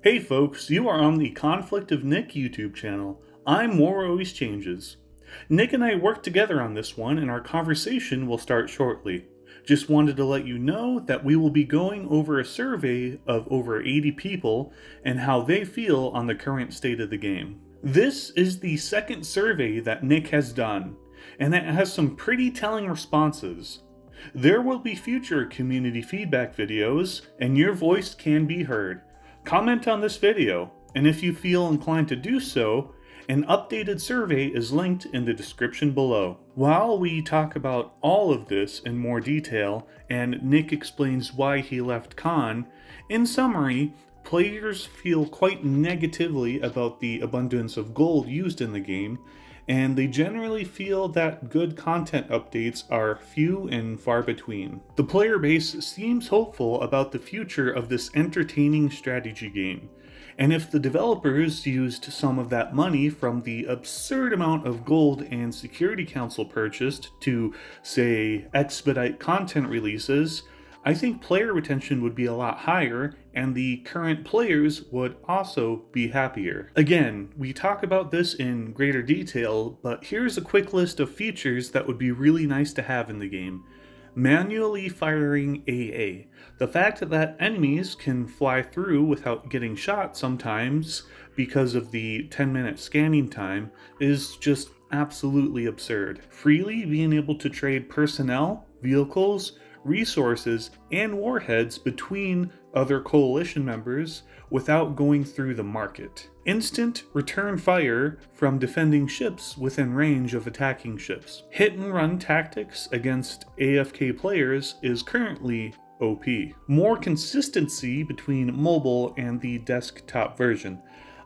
Hey folks, you are on the Conflict of Nick YouTube channel. I'm WarAlwaysChanges. Nick and I worked together on this one, and our conversation will start shortly. Just wanted to let you know that we will be going over a survey of over 80 people and how they feel on the current state of the game. This is the second survey that Nick has done, and it has some pretty telling responses. There will be future community feedback videos, and your voice can be heard. Comment on this video, and if you feel inclined to do so, an updated survey is linked in the description below. While we talk about all of this in more detail, and Nick explains why he left Con, in summary, players feel quite negatively about the abundance of gold used in the game, and they generally feel that good content updates are few and far between. The player base seems hopeful about the future of this entertaining strategy game, and if the developers used some of that money from the absurd amount of gold and Security Council purchased to, say, expedite content releases, I think player retention would be a lot higher, and the current players would also be happier. Again, we talk about this in greater detail, but here's a quick list of features that would be really nice to have in the game. Manually firing AA. The fact that enemies can fly through without getting shot sometimes because of the 10-minute scanning time is just absolutely absurd. Freely being able to trade personnel, vehicles, resources, and warheads between other coalition members without going through the market. Instant return fire from defending ships within range of attacking ships. Hit and run tactics against AFK players is currently OP. More consistency between mobile and the desktop version.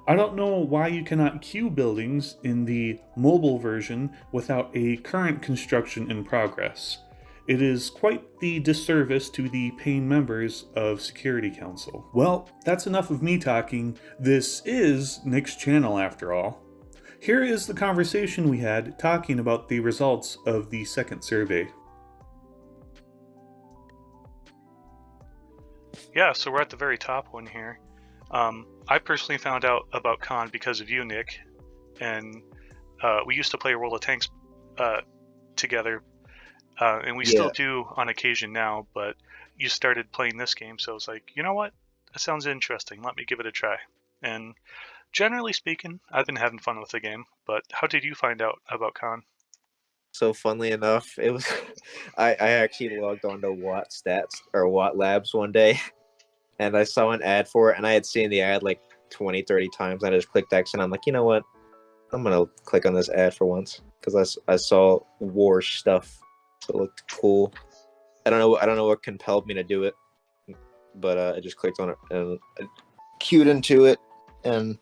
I don't know why you cannot queue buildings in the mobile version without a current construction in progress. It is quite the disservice to the paying members of Security Council. Well, that's enough of me talking. This is Nick's channel after all. Here is the conversation we had talking about the results of the second survey. Yeah, so we're at the very top one here. I personally found out about Con because of you, Nick, and we used to play World of Tanks together. And we still do on occasion now, but you started playing this game, so I was like, you know what? That sounds interesting. Let me give it a try. And generally speaking, I've been having fun with the game, but how did you find out about Con? So funnily enough, it was I actually logged on to Watt Stats or Watt Labs one day, and I saw an ad for it, and I had seen the ad like 20, 30 times, and I just clicked X, and I'm like, you know what? I'm gonna click on this ad for once because I saw war stuff. So it looked cool. I don't know what compelled me to do it, but I just clicked on it and I queued into it, and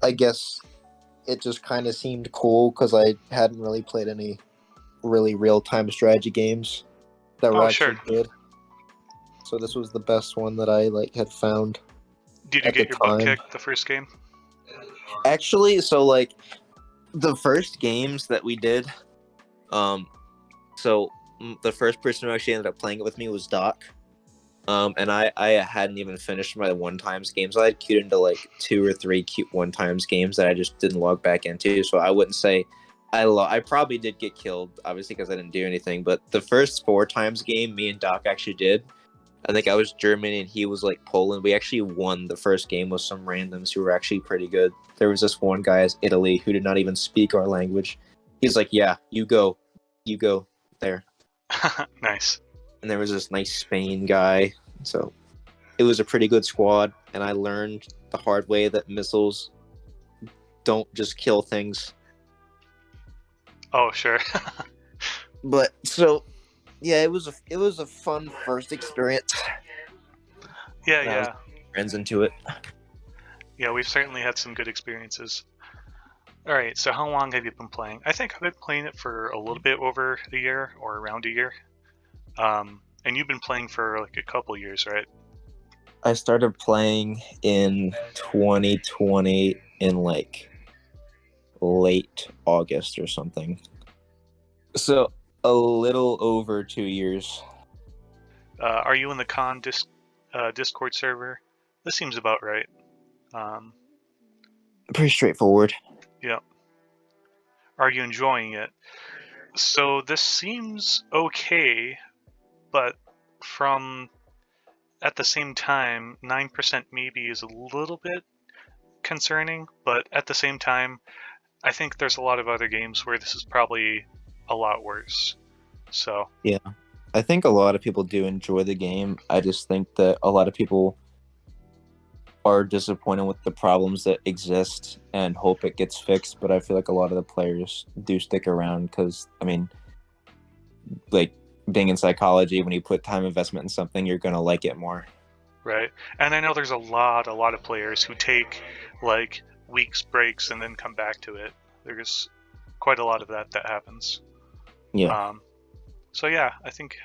I guess it just kind of seemed cool because I hadn't really played any really real-time strategy games that were actually good. So this was the best one that I had found. Did you get your butt kicked the first game? Actually, so the first games that we did, so the first person who actually ended up playing it with me was Doc. And I hadn't even finished my one-times games. I had queued into 2 or 3 one-times games that I just didn't log back into. So I wouldn't say I probably did get killed, obviously, because I didn't do anything. But the first 4 times game, me and Doc actually did. I think I was Germany and he was Poland. We actually won the first game with some randoms who were actually pretty good. There was this one guy, Italy, who did not even speak our language. He's like, yeah, you go there. Nice. And there was this nice Spain guy. So it was a pretty good squad, and I learned the hard way that missiles don't just kill things. Oh, sure. But so yeah, it was a fun first experience. Yeah. Friends into it. Yeah, we've certainly had some good experiences. All right, so how long have you been playing? I think I've been playing it for a little bit over a year or around a year. And you've been playing for a couple years, right? I started playing in 2020 in late August or something. So a little over 2 years. Are you in the Con Discord server? This seems about right. Pretty straightforward. Yeah. Are you enjoying it? So this seems okay, but from at the same time, 9% maybe is a little bit concerning, but at the same time, I think there's a lot of other games where this is probably a lot worse. So Yeah. I think a lot of people do enjoy the game. I just think that a lot of people are disappointed with the problems that exist and hope it gets fixed. But I feel like a lot of the players do stick around because, I mean, like being in psychology, when you put time investment in something, you're going to like it more. right, and I know there's a lot of players who take like weeks breaks and then come back to it. There's quite a lot of that happens. Yeah. So yeah, I think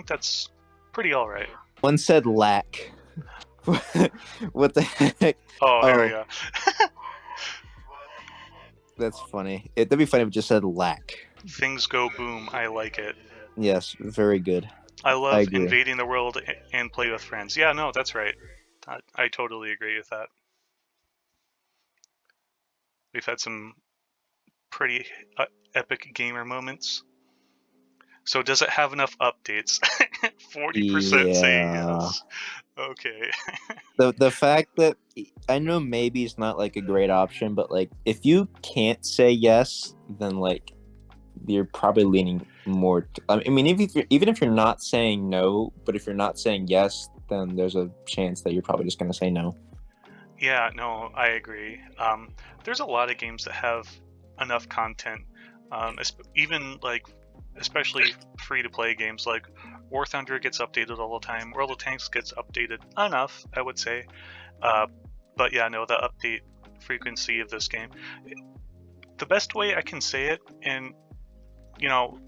that's pretty all right. One said lack. What the heck? Oh, there we go. That's funny. That'd be funny if it just said lack. Things go boom. I like it. Yes, very good. I love agree. invading the world and play with friends. Yeah, no, that's right. I totally agree with that. We've had some pretty epic gamer moments. So does it have enough updates? 40% saying yes. Okay. The fact that I know maybe it's not like a great option, but like if you can't say yes, then like you're probably leaning more. I mean, even if you're not saying no, but if you're not saying yes, then there's a chance that you're probably just gonna say no. Yeah, no, I agree. There's a lot of games that have enough content, even like, especially free-to-play games like War Thunder gets updated all the time. World of Tanks gets updated enough, I would say. But yeah, no, the update frequency of this game. The best way I can say it, and you know,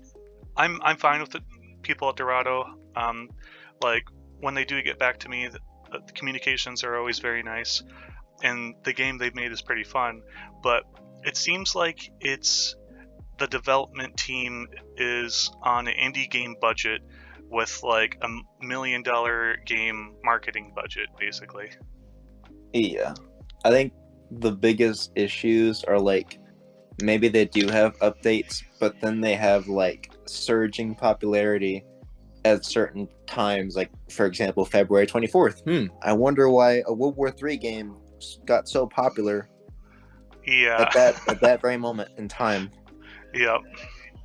I'm fine with the people at Dorado. Like when they do get back to me, the communications are always very nice, and the game they've made is pretty fun. But it seems like the development team is on an indie game budget with like $1 million game marketing budget, basically. Yeah, I think the biggest issues are like maybe they do have updates, but then they have like surging popularity at certain times. Like for example, February 24th. I wonder why a World War III game got so popular. Yeah. At that very moment in time. Yep.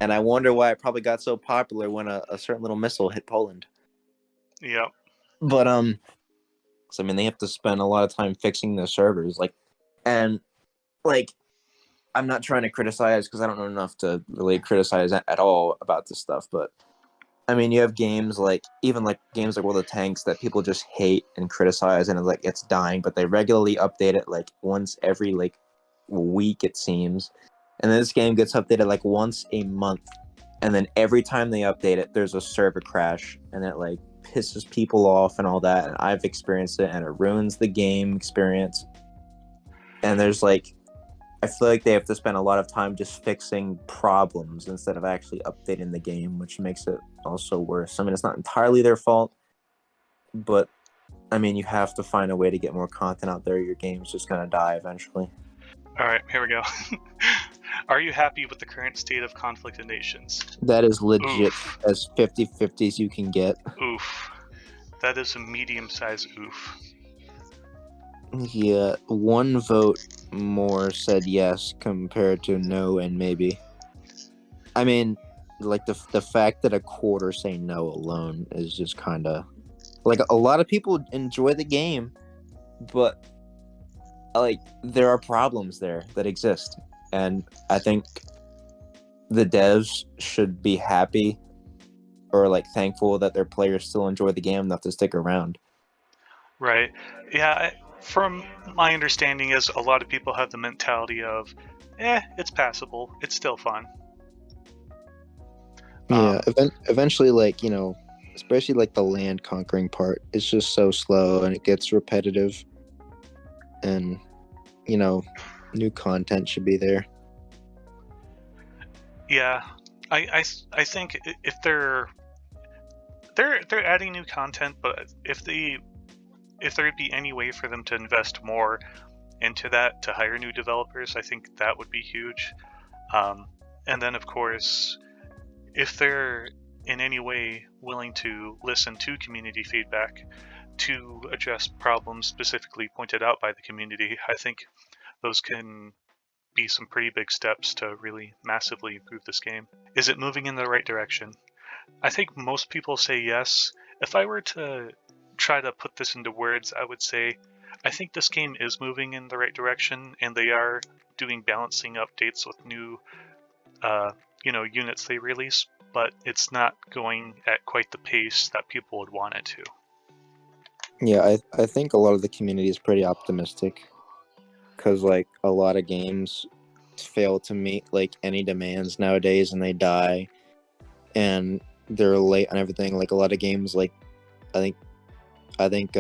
And I wonder why it probably got so popular when a certain little missile hit Poland. Yep. But so, I mean, they have to spend a lot of time fixing their servers, and I'm not trying to criticize because I don't know enough to really criticize at all about this stuff. But I mean, you have games even games like World of Tanks that people just hate and criticize, and it's dying, but they regularly update it like once every week, it seems. And then this game gets updated like once a month, and then every time they update it, there's a server crash, and it pisses people off and all that. And I've experienced it, and it ruins the game experience. And there's I feel like they have to spend a lot of time just fixing problems instead of actually updating the game, which makes it also worse. I mean, it's not entirely their fault, but I mean, you have to find a way to get more content out there. Your game's just gonna die eventually. All right, here we go. Are you happy with the current state of conflict in nations? That is legit as 50-50 as you can get. Oof. That is a medium-sized oof. Yeah, one vote more said yes compared to no and maybe. I mean, the fact that a quarter say no alone is just kind of a lot of people enjoy the game, but there are problems there that exist, and I think the devs should be happy or thankful that their players still enjoy the game enough to stick around. Right. Yeah. From my understanding is a lot of people have the mentality of, it's passable. It's still fun. Yeah. Eventually, especially the land conquering part, it's just so slow and it gets repetitive. And new content should be there. Yeah, I think if they're adding new content, but if they if there'd be any way for them to invest more into that to hire new developers, I think that would be huge. And then, of course, if they're in any way willing to listen to community feedback to address problems specifically pointed out by the community, I think those can be some pretty big steps to really massively improve this game. Is it moving in the right direction? I think most people say yes. If I were to try to put this into words, I would say I think this game is moving in the right direction, and they are doing balancing updates with new units they release, but it's not going at quite the pace that people would want it to. Yeah, I think a lot of the community is pretty optimistic, because like a lot of games fail to meet like any demands nowadays, and they die, and they're late on everything. Like a lot of games, like I think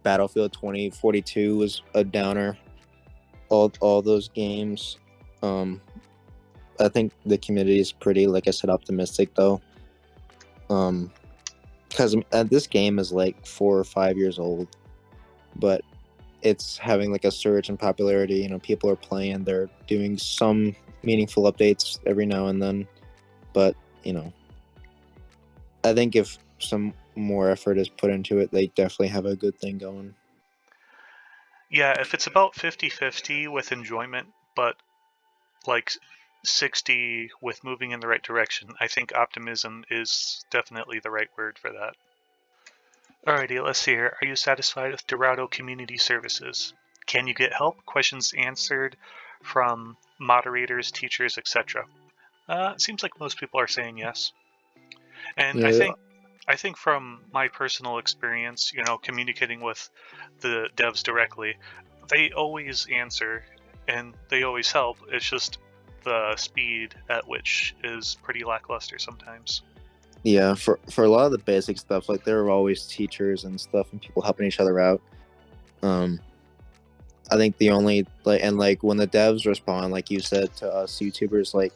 Battlefield 2042 was a downer. All those games. I think the community is pretty, like I said, optimistic though. Because this game is like 4 or 5 years old, but it's having like a surge in popularity. You know, people are playing. They're doing some meaningful updates every now and then, but you know, I think if some more effort is put into it, they definitely have a good thing going. Yeah, if it's about 50-50 with enjoyment, but like 60 with moving in the right direction, I think optimism is definitely the right word for that. Alrighty, let's see here. Are you satisfied with Dorado Community Services? Can you get help? Questions answered from moderators, teachers, etc. It seems like most people are saying yes. And Yeah, I think from my personal experience, communicating with the devs directly, they always answer and they always help. It's just the speed at which is pretty lackluster sometimes. yeah. For a lot of the basic stuff, like there are always teachers and stuff, and people helping each other out. I think the only like when the devs respond, like you said to us YouTubers, like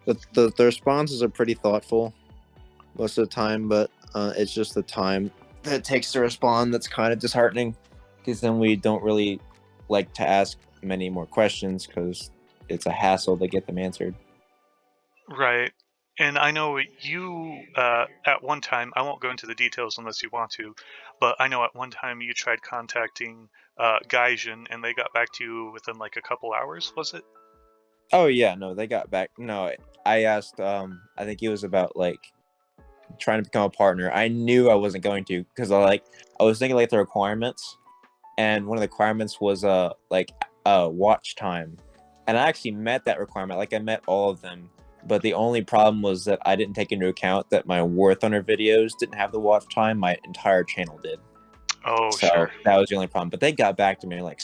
the responses are pretty thoughtful most of the time, but it's just the time that it takes to respond that's kind of disheartening, because then we don't really like to ask many more questions because it's a hassle to get them answered. Right. And I know you, at one time, I won't go into the details unless you want to, but I know at one time you tried contacting Gaijin and they got back to you within like a couple hours, was it? Oh yeah, no, they got back. No, I asked. I think it was about like trying to become a partner. I knew I wasn't going to, because I was thinking like the requirements, and one of the requirements was watch time, and I actually met that requirement. Like I met all of them, but the only problem was that I didn't take into account that my War Thunder videos didn't have the watch time. My entire channel did. Oh, So sure. that was the only problem. But they got back to me like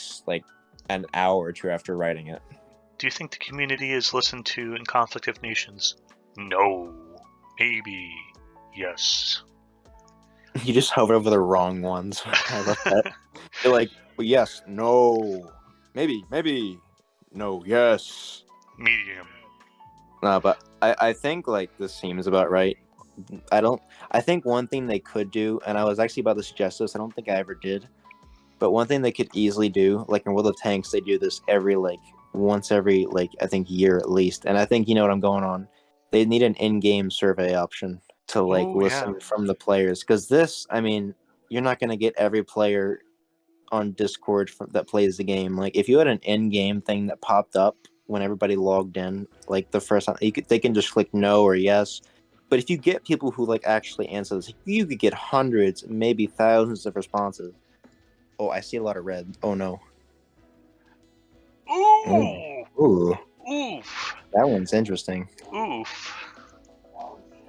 an hour or two after writing it. Do you think the community is listened to in Conflict of Nations? No. Maybe. Yes. You just hover over the wrong ones. I love that. You're like, well, yes, no, maybe, no, yes. Medium. No, but I think like this seems about right. I think one thing they could do, and I was actually about to suggest this, I don't think I ever did, but one thing they could easily do, like in World of Tanks, they do this once every I think year at least, and I think you know what I'm going on. They need an in-game survey option to listen from the players, because this, I mean, you're not going to get every player on Discord that plays the game. Like if you had an in-game thing that popped up when everybody logged in, like the first time, they can just click no or yes. But if you get people who actually answer this, you could get hundreds, maybe thousands of responses. Oh, I see a lot of red. Oh no. Ooh. Ooh. Oof. That one's interesting. Oof.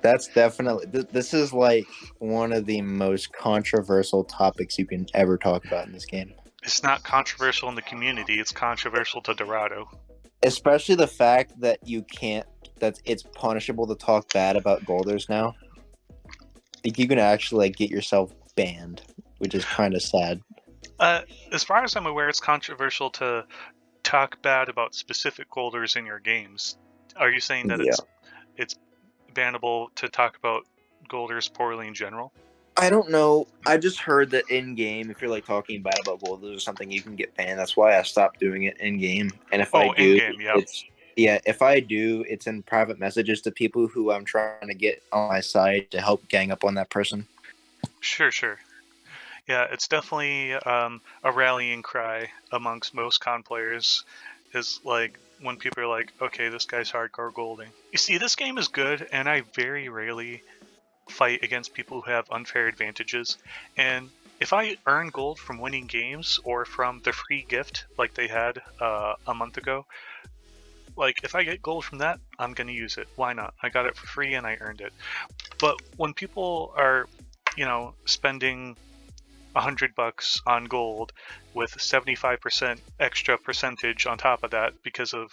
That's definitely. This is like one of the most controversial topics you can ever talk about in this game. It's not controversial in the community, it's controversial to Dorado. Especially the fact that it's punishable to talk bad about Golders now. I think you can actually get yourself banned, which is kind of sad. As far as I'm aware, it's controversial to talk bad about specific Golders in your games. Are you saying that it's bannable to talk about Golders poorly in general? I don't know. I just heard that in game, if you're like talking bad about gold, there's something you can get banned. That's why I stopped doing it in game. And if I Oh, in do, game, yeah. it's yeah. If I do, it's in private messages to people who I'm trying to get on my side to help gang up on that person. Sure. Yeah, it's definitely a rallying cry amongst most con players. Is like when people are like, okay, this guy's hardcore golding. You see, this game is good, and I very rarely fight against people who have unfair advantages. And if I earn gold from winning games or from the free gift like they had a month ago, like if I get gold from that, I'm gonna use it. Why not? I got it for free and I earned it. But when people are, spending $100 on gold with 75% extra percentage on top of that because of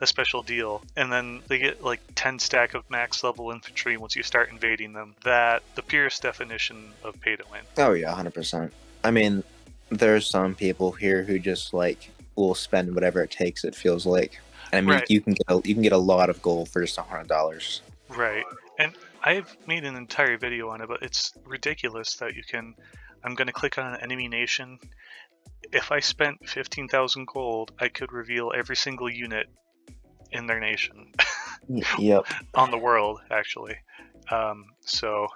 a special deal, and then they get like 10 stack of max level infantry once you start invading them, that the purest definition of pay to win. Oh yeah, 100%. I mean, there's some people here who just like will spend whatever it takes. It feels like. And I mean, Right. you can get a lot of gold for just $100. Right. And I've made an entire video on it, but it's ridiculous that I'm going to click on an enemy nation. If I spent 15,000 gold, I could reveal every single unit in their nation. Yep. On the world, actually. So,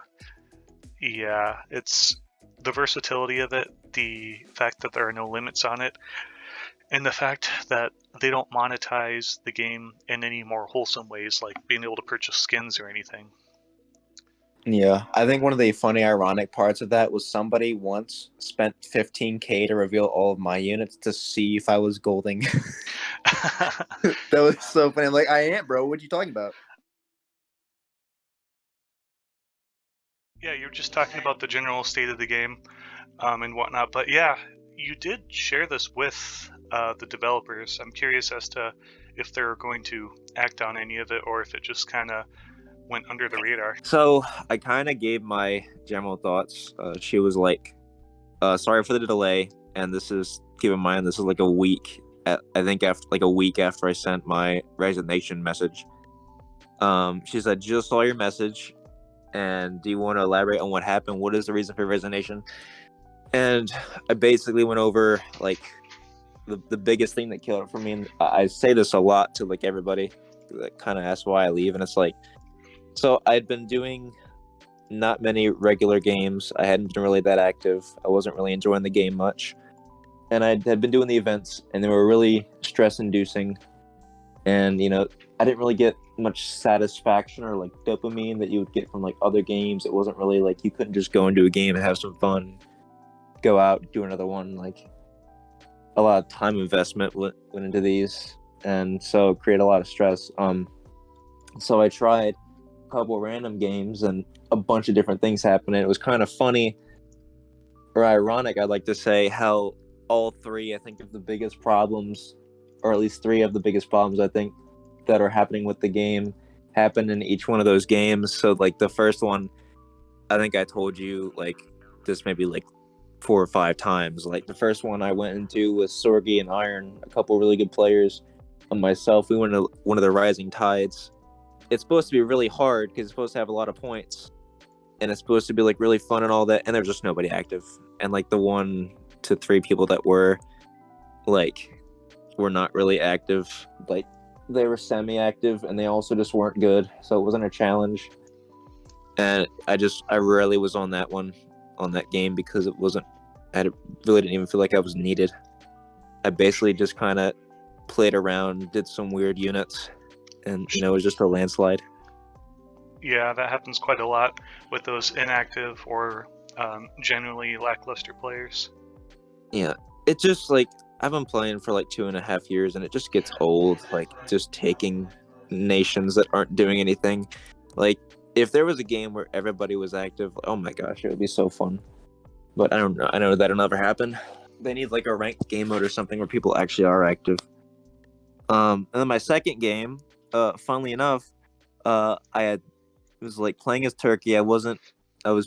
yeah, it's the versatility of it, the fact that there are no limits on it, and the fact that they don't monetize the game in any more wholesome ways, like being able to purchase skins or anything. Yeah, I think one of the funny, ironic parts of that was somebody once spent 15K to reveal all of my units to see if I was golding. That was so funny. I'm like, I am, bro. What are you talking about? Yeah, you're just talking about the general state of the game and whatnot. But yeah, you did share this with the developers. I'm curious as to if they're going to act on any of it or if it just kind of went under the radar. So I kind of gave my general thoughts. She was like, sorry for the delay. And this is, keep in mind, this is like a week. I think after like a week after I sent my resignation message. She said, just saw your message. And do you want to elaborate on what happened? What is the reason for your resignation? And I basically went over like the biggest thing that killed it for me. And I say this a lot to like everybody that kind of asks why I leave. And it's like, so I'd been doing not many regular games. I hadn't been really that active. I wasn't really enjoying the game much. And I had been doing the events, and they were really stress-inducing. And, I didn't really get much satisfaction or, like, dopamine that you would get from, like, other games. It wasn't really, like, you couldn't just go into a game and have some fun, go out, do another one. Like, a lot of time investment went into these, and so it created a lot of stress. So I tried couple random games and a bunch of different things happened. And it was kind of funny or ironic, I'd like to say, how all three, I think, of the biggest problems, or at least three of the biggest problems, I think, that are happening with the game happened in each one of those games. So, like, the first one, I think I told you, like, this maybe, like, 4 or 5 times. Like, the first one I went into was Sorgi and Iron, a couple really good players. And myself, we went to one of the Rising Tides. It's supposed to be really hard because it's supposed to have a lot of points, and it's supposed to be like really fun and all that, and there's just nobody active. And like the 1 to 3 people that were not really active. Like, they were semi-active, and they also just weren't good, so it wasn't a challenge. And I rarely was on that game because it wasn't, I really didn't even feel like I was needed. I basically just kind of played around, did some weird units, and it was just a landslide. Yeah, that happens quite a lot with those inactive or generally lackluster players. Yeah, it just like, I've been playing for like 2.5 years, and it just gets old. Like, just taking nations that aren't doing anything. Like, if there was a game where everybody was active, oh my gosh, it would be so fun. But I don't know. I know that'll never happen. They need like a ranked game mode or something where people actually are active. And then my second game, funnily enough, I was like playing as Turkey. I was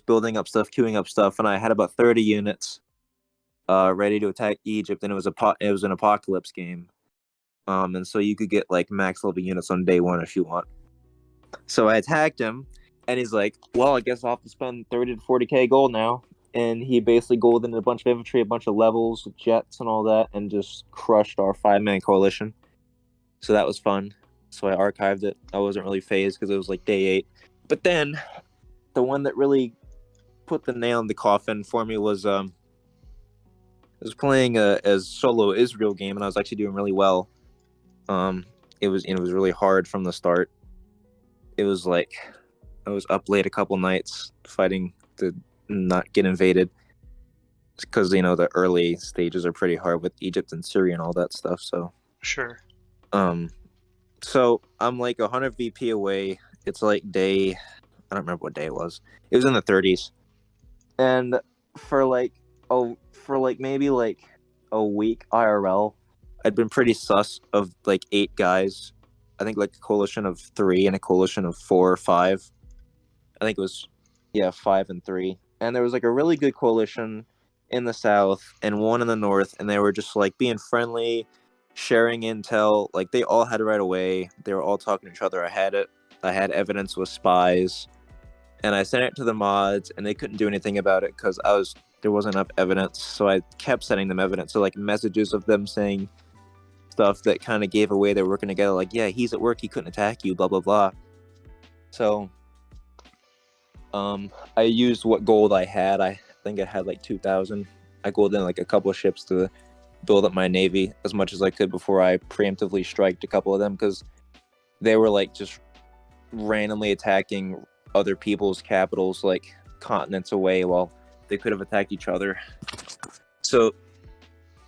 building up stuff, queuing up stuff, and I had about 30 units ready to attack Egypt, and it was an apocalypse game. And so you could get like max level units on day 1 if you want. So I attacked him, And he's like, well, I guess I'll have to spend 30 to 40K gold now. And he basically golded a bunch of infantry, a bunch of levels, jets, and all that, and just crushed our 5-man coalition. So that was fun. So I archived it. I wasn't really phased because it was like day 8. But then the one that really put the nail in the coffin for me was I was playing as solo Israel game, and I was actually doing really well. It was really hard from the start. It was like I was up late a couple nights fighting to not get invaded because the early stages are pretty hard with Egypt and Syria and all that stuff. So Sure. So I'm like 100 VP away. It's like day, I don't remember what day it was. It was in the 30s, and for maybe like a week IRL, I'd been pretty sus of like 8 guys. I think like a coalition of 3 and a coalition of 4 or 5. I think it was 5 and 3. And there was like a really good coalition in the south and one in the north, and they were just like being friendly, sharing intel. Like they all had it right away. They were all talking to each other. I had evidence with spies, and I sent it to the mods, and they couldn't do anything about it because there wasn't enough evidence. So I kept sending them evidence. So like messages of them saying stuff that kind of gave away they're working together. Like, yeah, he's at work, he couldn't attack you, blah blah blah. So I used what gold I had. I think I had like 2,000. I golded in like a couple of ships to build up my navy as much as I could before I preemptively striked a couple of them, because they were like just randomly attacking other people's capitals like continents away while they could have attacked each other. So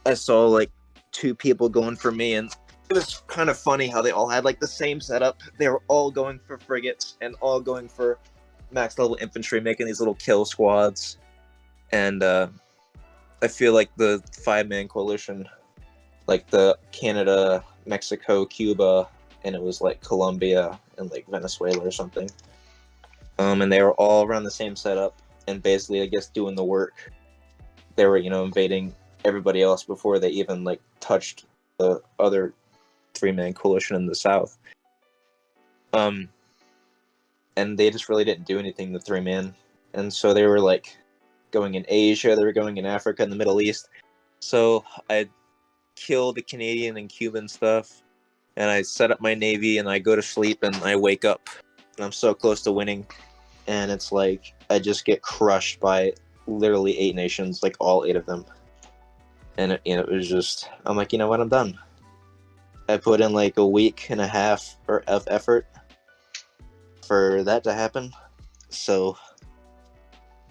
I saw like 2 people going for me, and it was kind of funny how they all had like the same setup. They were all going for frigates and all going for max level infantry, making these little kill squads. And I feel like the 5-man coalition, like the Canada, Mexico, Cuba, and it was like Colombia and like Venezuela or something. And they were all around the same setup and basically, I guess, doing the work. They were, invading everybody else before they even like touched the other 3-man coalition in the south. And they just really didn't do anything, the 3-man. And so they were like going in Asia, they were going in Africa and the Middle East. So I killed the Canadian and Cuban stuff, and I set up my navy, and I go to sleep, and I wake up, and I'm so close to winning, and it's like I just get crushed by literally 8 nations, like all 8 of them. And it was just, I'm like, you know what, I'm done. I put in like a week and a half of effort for that to happen. So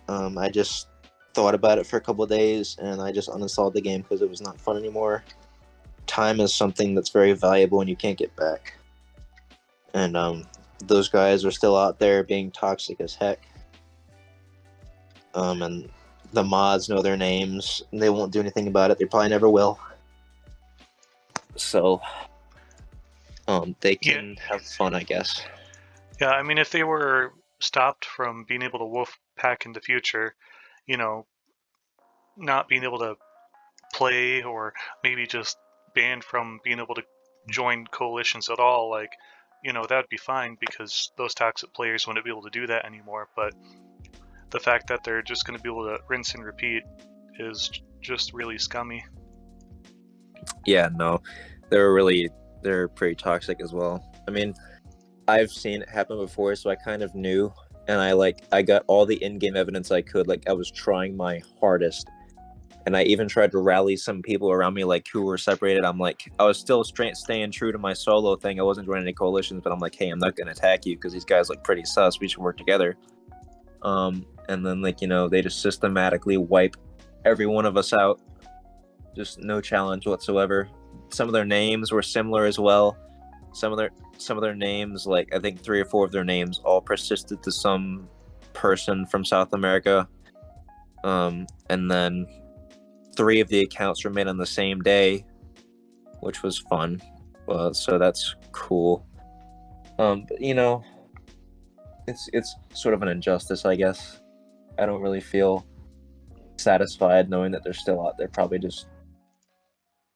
I just thought about it for a couple of days, and I just uninstalled the game because it was not fun anymore. Time is something that's very valuable and you can't get back. And those guys are still out there being toxic as heck. And the mods know their names, and they won't do anything about it. They probably never will. So they can have fun, I guess. Yeah, I mean, if they were stopped from being able to wolf pack in the future, not being able to play, or maybe just banned from being able to join coalitions at all, like, that'd be fine because those toxic players wouldn't be able to do that anymore. But the fact that they're just going to be able to rinse and repeat is just really scummy. Yeah, no, they're pretty toxic as well. I mean, I've seen it happen before, so I kind of knew, and I got all the in-game evidence I could. Like, I was trying my hardest, and I even tried to rally some people around me, like, who were separated. I'm like, I was still staying true to my solo thing. I wasn't joining any coalitions, but I'm like, hey, I'm not going to attack you because these guys look pretty sus. We should work together. And then, like, they just systematically wipe every one of us out. Just no challenge whatsoever. Some of their names were similar as well. Some of their names, like I think 3 or 4 of their names, all persisted to some person from South America. And then 3 of the accounts were made on the same day, which was fun. So that's cool. But it's sort of an injustice, I guess. I don't really feel satisfied knowing that they're still out there, probably just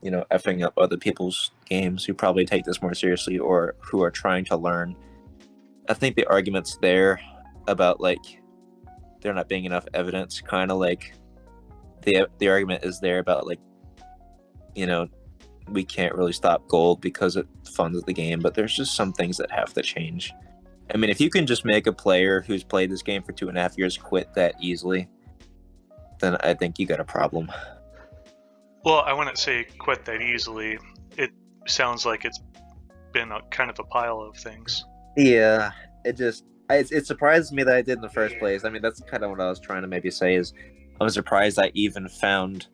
effing up other people's games who probably take this more seriously or who are trying to learn. I think the argument's there. about like there not being enough evidence. Kind of like the argument is there about like, you know, we can't really stop gold because it funds the game, but there's just some things that have to change. I mean, if you can just make a player who's played this game for 2.5 years quit that easily, then I think you got a problem. Well, I wouldn't say quit that easily. It sounds like it's been kind of a pile of things. Yeah, it surprises me that I did in the first place. I mean, that's kind of what I was trying to maybe say is I'm surprised I even found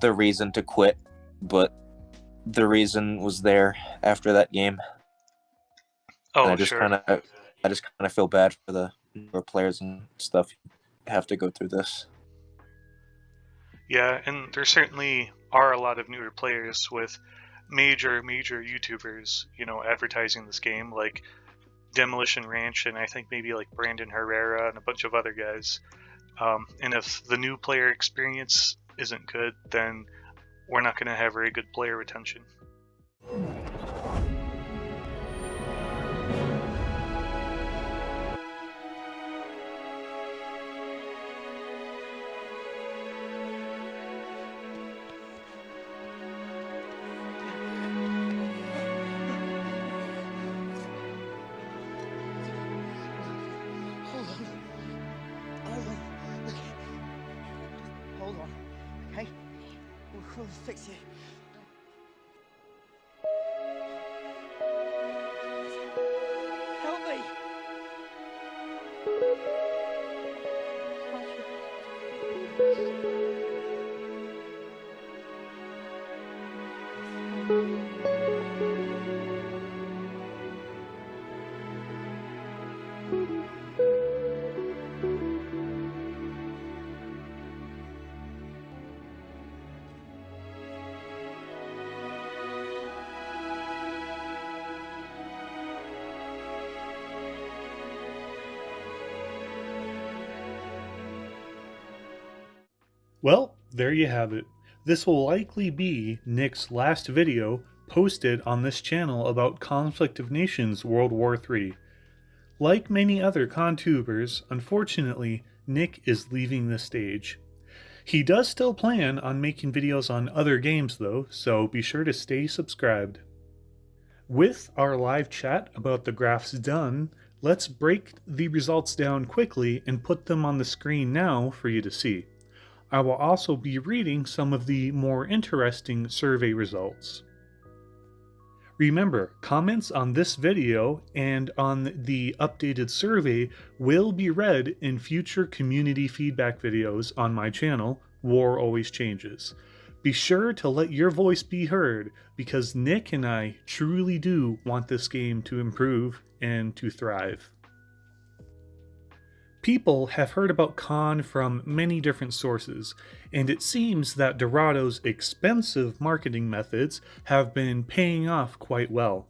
the reason to quit, but the reason was there after that game. Oh, and I just sure. kind of feel bad for the newer players and stuff who have to go through this. Yeah, and there certainly are a lot of newer players with major YouTubers, you know, advertising this game, like Demolition Ranch, and I think maybe like Brandon Herrera and a bunch of other guys. And if the new player experience isn't good, then we're not going to have very good player retention. Hold on, okay? We'll fix it. Help me! Well, there you have it. This will likely be Nick's last video posted on this channel about Conflict of Nations World War III. Like many other ConTubers, unfortunately, Nick is leaving the stage. He does still plan on making videos on other games though, so be sure to stay subscribed. With our live chat about the graphs done, let's break the results down quickly and put them on the screen now for you to see. I will also be reading some of the more interesting survey results. Remember, comments on this video and on the updated survey will be read in future community feedback videos on my channel, WarAlwaysChanges. Be sure to let your voice be heard, because Nick and I truly do want this game to improve and to thrive. People have heard about Khan from many different sources, and it seems that Dorado's expensive marketing methods have been paying off quite well.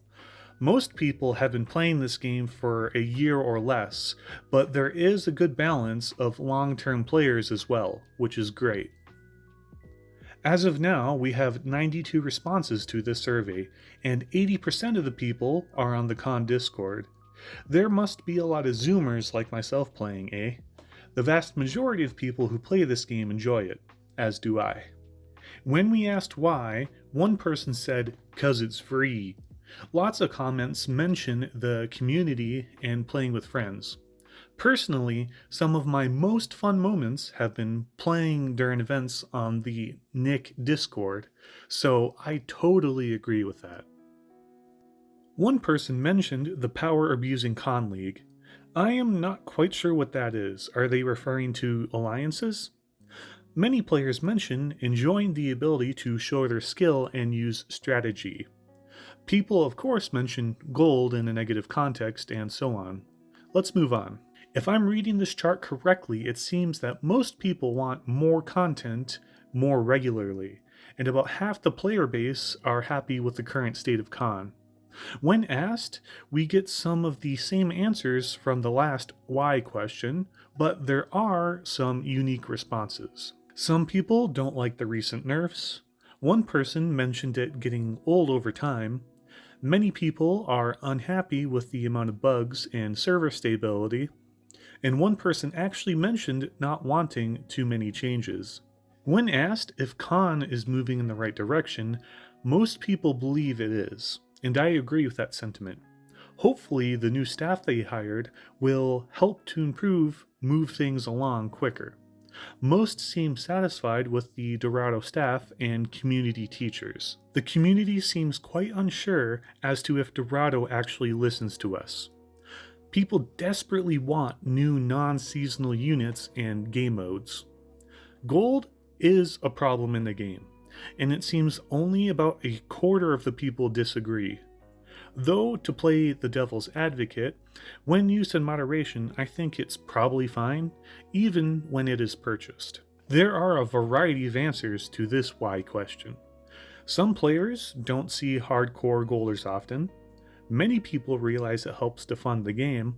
Most people have been playing this game for a year or less, but there is a good balance of long-term players as well, which is great. As of now, we have 92 responses to this survey, and 80% of the people are on the Khan Discord. There must be a lot of Zoomers like myself playing, eh? The vast majority of people who play this game enjoy it, as do I. When we asked why, one person said, "'Cause it's free." Lots of comments mention the community and playing with friends. Personally, some of my most fun moments have been playing during events on the Nick Discord, so I totally agree with that. One person mentioned the power abusing Khan League. I am not quite sure what that is. Are they referring to alliances? Many players mention enjoying the ability to show their skill and use strategy. People of course mention gold in a negative context and so on. Let's move on. If I'm reading this chart correctly, it seems that most people want more content more regularly, and about half the player base are happy with the current state of Khan. When asked, we get some of the same answers from the last why question, but there are some unique responses. Some people don't like the recent nerfs. One person mentioned it getting old over time. Many people are unhappy with the amount of bugs and server stability. and one person actually mentioned not wanting too many changes. When asked if Khan is moving in the right direction, most people believe it is, and I agree with that sentiment. Hopefully, the new staff they hired will help to move things along quicker. Most seem satisfied with the Dorado staff and community teachers. The community seems quite unsure as to if Dorado actually listens to us. People desperately want new non-seasonal units and game modes. Gold is a problem in the game, and it seems only about a quarter of the people disagree. Though, to play the devil's advocate, when used in moderation, I think it's probably fine, even when it is purchased. There are a variety of answers to this why question. Some players don't see hardcore golders often. Many people realize it helps to fund the game.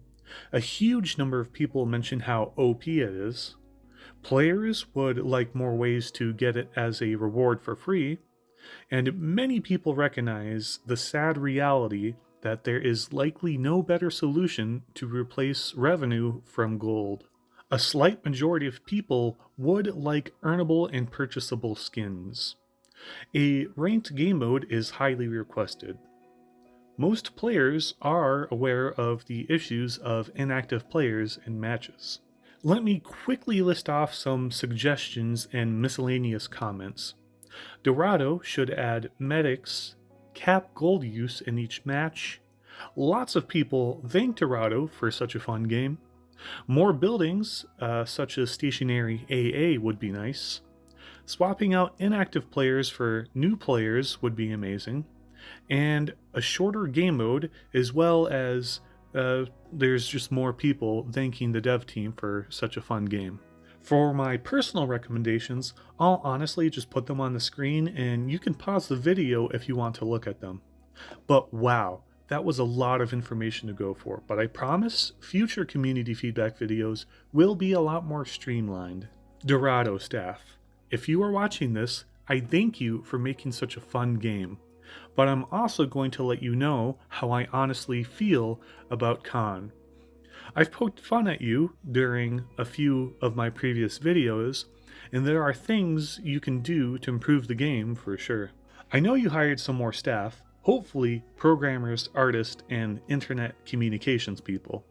A huge number of people mention how OP it is. Players would like more ways to get it as a reward for free. And many people recognize the sad reality that there is likely no better solution to replace revenue from gold. A slight majority of people would like earnable and purchasable skins. A ranked game mode is highly requested. Most players are aware of the issues of inactive players in matches. Let me quickly list off some suggestions and miscellaneous comments. Dorado should add medics, cap gold use in each match. Lots of people thank Dorado for such a fun game. More buildings, such as stationary AA, would be nice. Swapping out inactive players for new players would be amazing. And a shorter game mode, as well as there's just more people thanking the dev team for such a fun game. For my personal recommendations, I'll honestly just put them on the screen and you can pause the video if you want to look at them. But wow, that was a lot of information to go for, but I promise future community feedback videos will be a lot more streamlined. Dorado staff, if you are watching this, I thank you for making such a fun game, but I'm also going to let you know how I honestly feel about Khan. I've poked fun at you during a few of my previous videos, and there are things you can do to improve the game for sure. I know you hired some more staff, hopefully programmers, artists, and internet communications people.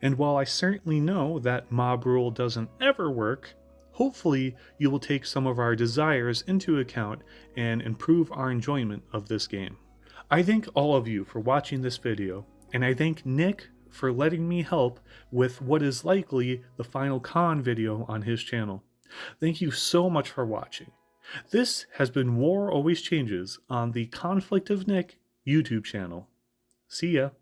And while I certainly know that mob rule doesn't ever work, hopefully you will take some of our desires into account and improve our enjoyment of this game. I thank all of you for watching this video, and I thank Nick for letting me help with what is likely the final Khan video on his channel. Thank you so much for watching. This has been War Always Changes on the Conflict of Nick YouTube channel. See ya.